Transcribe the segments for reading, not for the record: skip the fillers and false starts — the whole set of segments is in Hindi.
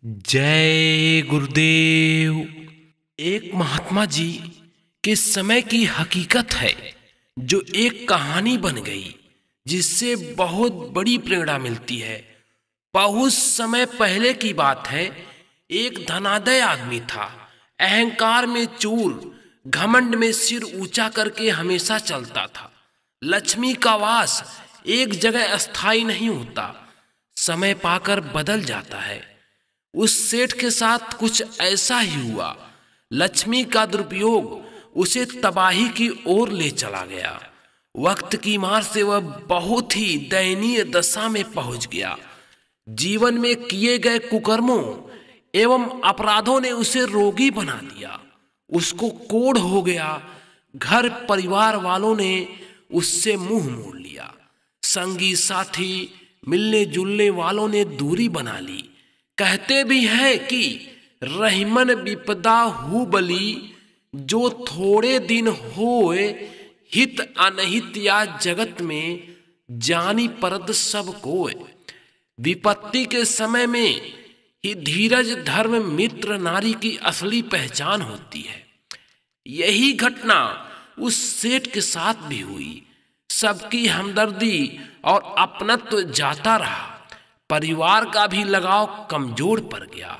जय गुरुदेव। एक महात्मा जी के समय की हकीकत है जो एक कहानी बन गई, जिससे बहुत बड़ी प्रेरणा मिलती है। बहुत समय पहले की बात है। एक धनाढ्य आदमी था। अहंकार में चूर, घमंड में सिर ऊंचा करके हमेशा चलता था। लक्ष्मी का वास एक जगह अस्थायी नहीं होता, समय पाकर बदल जाता है। उस सेठ के साथ कुछ ऐसा ही हुआ। लक्ष्मी का दुरुपयोग उसे तबाही की ओर ले चला गया। वक्त की मार से वह बहुत ही दयनीय दशा में पहुंच गया। जीवन में किए गए कुकर्मों एवं अपराधों ने उसे रोगी बना दिया। उसको कोढ़ हो गया। घर परिवार वालों ने उससे मुंह मोड़ लिया। संगी साथी, मिलने जुलने वालों ने दूरी बना ली। कहते भी हैं कि रहीमन विपदा हु बली, जो थोड़े दिन होए हित अनहित या जगत में, जानी परद सब कोय। विपत्ति के समय में ही धीरज, धर्म, मित्र, नारी की असली पहचान होती है। यही घटना उस सेठ के साथ भी हुई। सबकी हमदर्दी और अपनत्व जाता रहा। परिवार का भी लगाव कमजोर पड़ गया।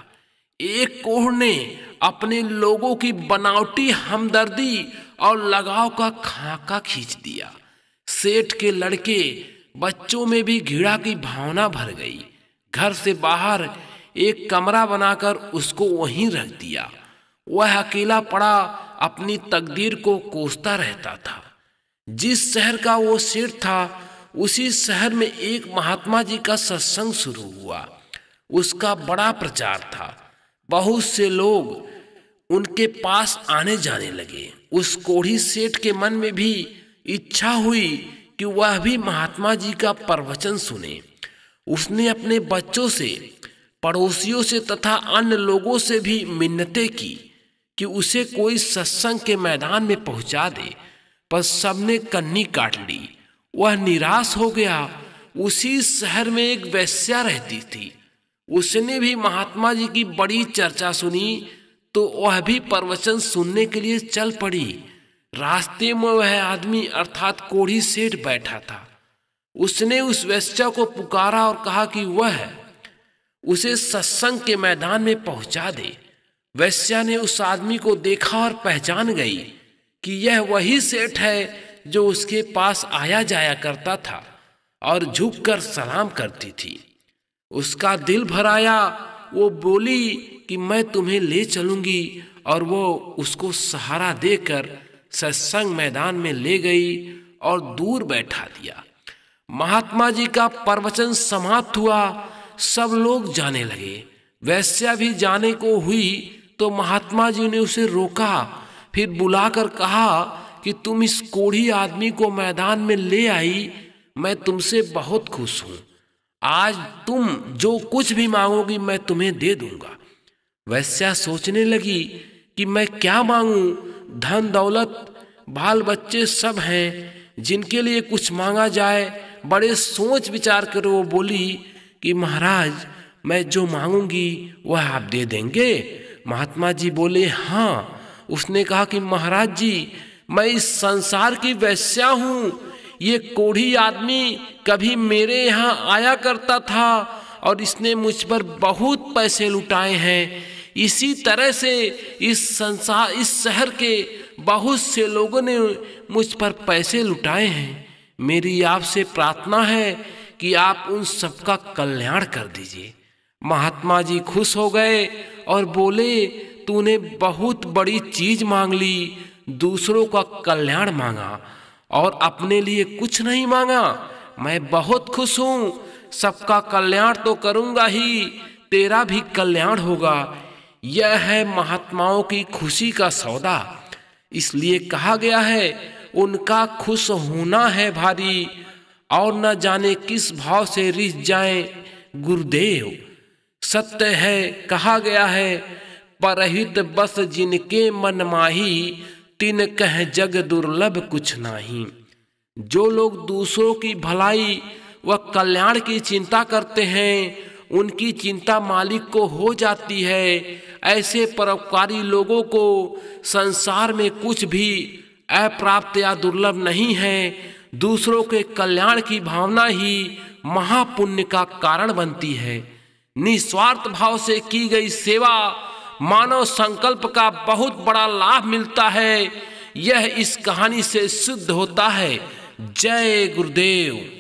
एक कोढ़ ने अपने लोगों की बनावटी हमदर्दी और लगाव का खाका खींच दिया। सेठ के लड़के बच्चों में भी घृणा की भावना भर गई। घर से बाहर एक कमरा बनाकर उसको वहीं रख दिया। वह अकेला पड़ा अपनी तकदीर को कोसता रहता था। जिस शहर का वो सेठ था, उसी शहर में एक महात्मा जी का सत्संग शुरू हुआ। उसका बड़ा प्रचार था। बहुत से लोग उनके पास आने जाने लगे। उस कोढ़ी सेठ के मन में भी इच्छा हुई कि वह भी महात्मा जी का प्रवचन सुने। उसने अपने बच्चों से, पड़ोसियों से तथा अन्य लोगों से भी मिन्नतें की कि उसे कोई सत्संग के मैदान में पहुंचा दे, पर सबने कन्नी काट ली। वह निराश हो गया। उसी शहर में एक वेश्या रहती थी। उसने भी महात्मा जी की बड़ी चर्चा सुनी तो वह भी प्रवचन सुनने के लिए चल पड़ी। रास्ते में वह आदमी अर्थात कोढ़ी सेठ बैठा था। उसने उस वेश्या को पुकारा और कहा कि वह उसे सत्संग के मैदान में पहुंचा दे। वेश्या ने उस आदमी को देखा और पहचान गई कि यह वही सेठ है जो उसके पास आया जाया करता था और झुककर सलाम करती थी। उसका दिल भर आया। वो बोली कि मैं तुम्हें ले चलूंगी, और वो उसको सहारा देकर सत्संग मैदान में ले गई और दूर बैठा दिया। महात्मा जी का प्रवचन समाप्त हुआ। सब लोग जाने लगे। वैश्या भी जाने को हुई तो महात्मा जी ने उसे रोका। फिर बुलाकर कहा कि तुम इस कोढ़ी आदमी को मैदान में ले आई, मैं तुमसे बहुत खुश हूं। आज तुम जो कुछ भी मांगोगी मैं तुम्हें दे दूंगा। वैश्या सोचने लगी कि मैं क्या मांगूं। धन दौलत, बाल बच्चे सब हैं, जिनके लिए कुछ मांगा जाए। बड़े सोच विचार कर वो बोली कि महाराज, मैं जो मांगूंगी वह आप दे देंगे। महात्मा जी बोले हाँ। उसने कहा कि महाराज जी, मैं इस संसार की वेश्या हूँ। ये कोढ़ी आदमी कभी मेरे यहाँ आया करता था और इसने मुझ पर बहुत पैसे लुटाए हैं। इसी तरह से इस शहर के बहुत से लोगों ने मुझ पर पैसे लुटाए हैं। मेरी आपसे प्रार्थना है कि आप उन सबका कल्याण कर दीजिए। महात्मा जी खुश हो गए और बोले, तूने बहुत बड़ी चीज मांग ली। दूसरों का कल्याण मांगा और अपने लिए कुछ नहीं मांगा। मैं बहुत खुश हूँ। सबका कल्याण तो करूँगा ही, तेरा भी कल्याण होगा। यह है महात्माओं की खुशी का सौदा। इसलिए कहा गया है, उनका खुश होना है भारी, और न जाने किस भाव से रिझ जाएं गुरुदेव। सत्य है, कहा गया है, परहित बस जिनके मन माही, तिन कह जग दुर्लभ कुछ नाही। जो लोग दूसरों की भलाई व कल्याण की चिंता करते हैं, उनकी चिंता मालिक को हो जाती है। ऐसे परोपकारी लोगों को संसार में कुछ भी अप्राप्त या दुर्लभ नहीं है। दूसरों के कल्याण की भावना ही महापुण्य का कारण बनती है। निस्वार्थ भाव से की गई सेवा मानव संकल्प का बहुत बड़ा लाभ मिलता है। यह इस कहानी से सिद्ध होता है। जय गुरुदेव।